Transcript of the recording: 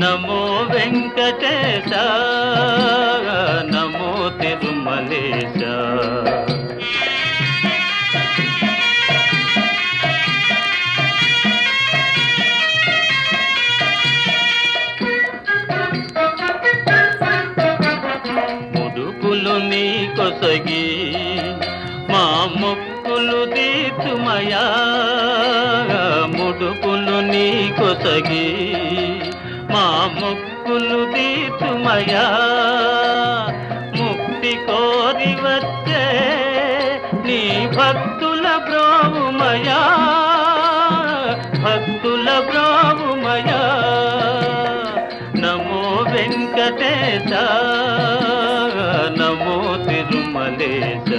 నమో వెంకటేశ, నమో తిరుమలేశ. ముడుపులు నీ కొసగి మా మొక్కులు తీర్చుమయా, ముడుపులు నీ కొసగి మా మొక్కులు తీర్చుమయా. ముక్తి కోరి వచ్చే నీ భక్తుల బ్రోవుమయా, భక్తుల బ్రోవుమయా. నమో వెంకటేశ, నమో తిరుమలేశ.